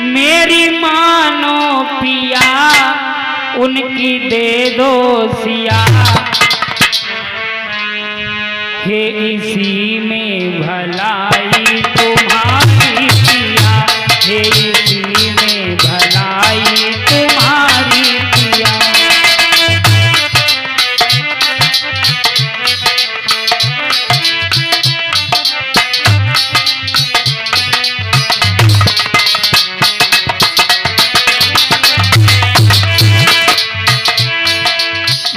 मेरी मानो पिया उनकी दे दो सिया, हे इसी में भलाई तुम्हारी पिया, हे इसी में भलाई तुम्हारी पिया।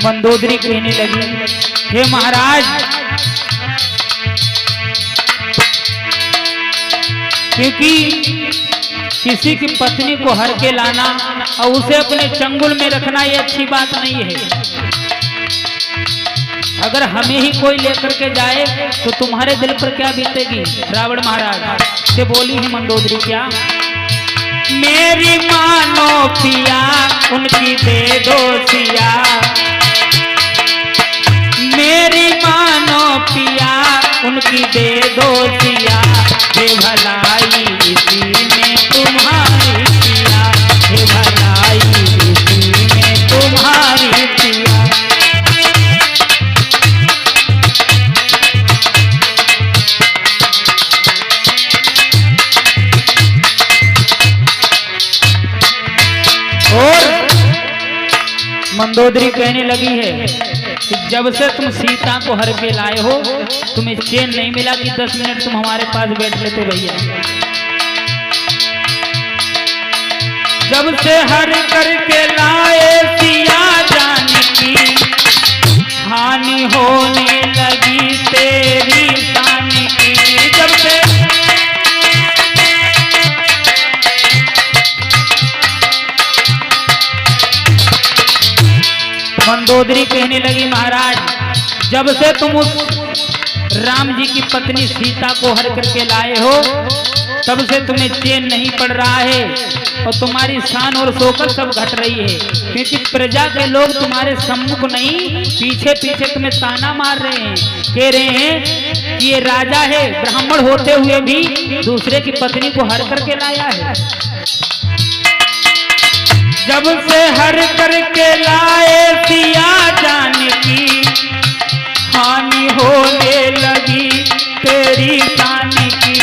मंदोदरी कहने लगी, हे महाराज, क्योंकि किसी की पत्नी को हर के लाना और उसे अपने चंगुल में रखना ये अच्छी बात नहीं है। अगर हमें ही कोई लेकर के जाए तो तुम्हारे दिल पर क्या बीतेगी। रावण महाराज से बोली है मंदोदरी, क्या मेरी मानो पिया उनकी दे दो सिया, मेरी मानो पिया उनकी दे दो सिया, हे भलाई इसी में तुम्हारी पिया, हे भलाई इसी में तुम्हारी पिया। और मंदोदरी कहने लगी है कि जब से तुम सीता को हर के लाए हो तुम्हें चैन नहीं मिला कि 10 मिनट तुम हमारे पास बैठ लेते भैया। जब से हर करके लाए सिया जानकी, हानि होने लगी तेरी शान की। जब से मंदोदरी कहने लगी, महाराज, जब से तुम उस राम जी की पत्नी सीता को हर करके लाए हो तब से तुम्हें चैन नहीं पड़ रहा है और तुम्हारी शान और शौकत सब घट रही है, क्योंकि प्रजा के लोग तुम्हारे सम्मुख नहीं पीछे पीछे तुम्हें ताना मार रहे हैं, कह रहे हैं कि ये राजा है, ब्राह्मण होते हुए भी दूसरे की पत्नी को हर करके लाया है। जब से हर करके लाए सिया जानकी, हानि होने लगी तेरी शान की।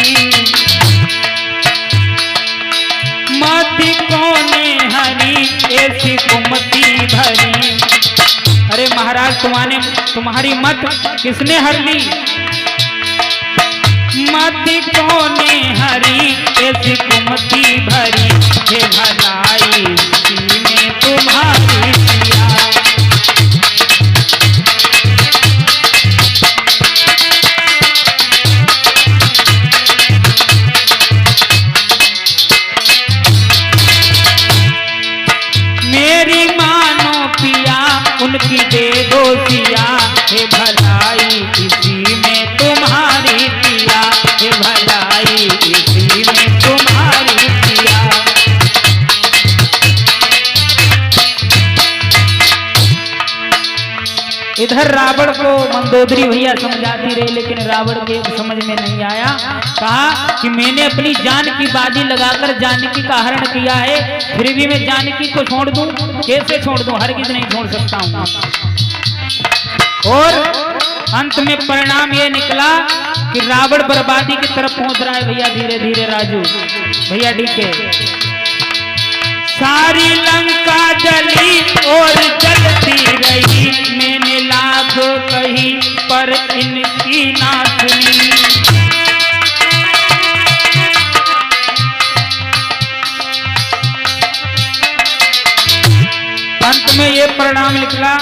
मति कोने हरी ऐसी कुमति भरी। अरे महाराज, तुम्हारी मत किसने हर ली। मति कोने हरी ऐसी कुमति भरी, हे भलाई में तुम्हारी पिया। मेरी मानो पिया उनकी दे दो सिया, हे भलाई इसी में तुम्हारी पिया, हे भलाई इसी में तुम्हारी पिया। इधर रावण को मंदोदरी भैया समझाती रही, लेकिन रावण के समझ में नहीं आया। कहा कि मैंने अपनी जान की बाजी लगाकर जानकी का हरण किया है, फिर भी मैं जानकी को छोड़ दूं, कैसे छोड़ दूं, हरगिज नहीं छोड़ सकता हूं। और अंत में परिणाम यह निकला कि रावण बर्बादी की तरफ पहुंच रहा है भैया, धीरे धीरे। राजू भैया डीके, सारी लंका जली और जलती रही, मैंने लाख कही पर इनकी ना सुनी। अंत में ये परिणाम निकला,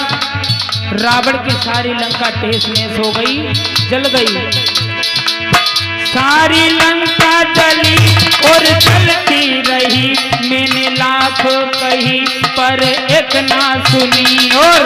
रावण की सारी लंका तहस नहस हो गई, जल गई। सारी लंका जली और जलती रही, मैंने लाख कही पर एक ना सुनी। और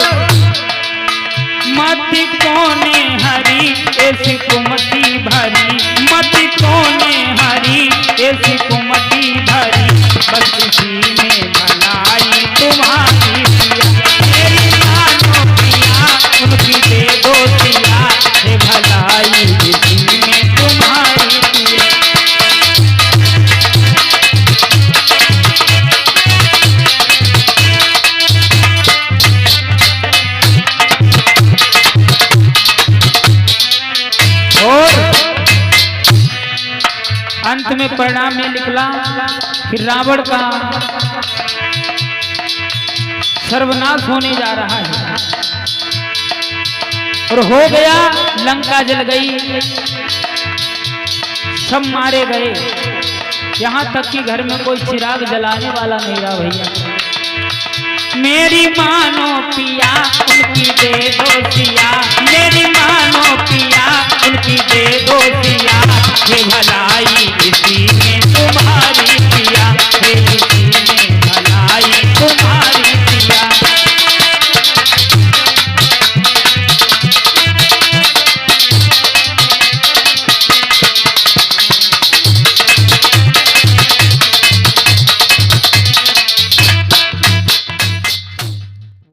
मति कोने हरी ऐसी कुमति भरी, मति कोने हरी ऐसी कुमति भरी, बस इसी में भलाई तुम्हारी पिया। मेरी मानो पिया उनकी दे दो सिया, हे भलाई इसी में तुम्हारी पिया। अंत में परिणाम ये निकला कि रावण का सर्वनाश होने जा रहा है और हो गया। लंका जल गई, सब मारे गए, यहाँ तक कि घर में कोई चिराग जलाने वाला नहीं रहा भैया। मेरी मानो पिया उनकी दे दो सिया, मेरी मानो पिया उनकी दे दो सिया, ये भलाई इसी में तुम्हारी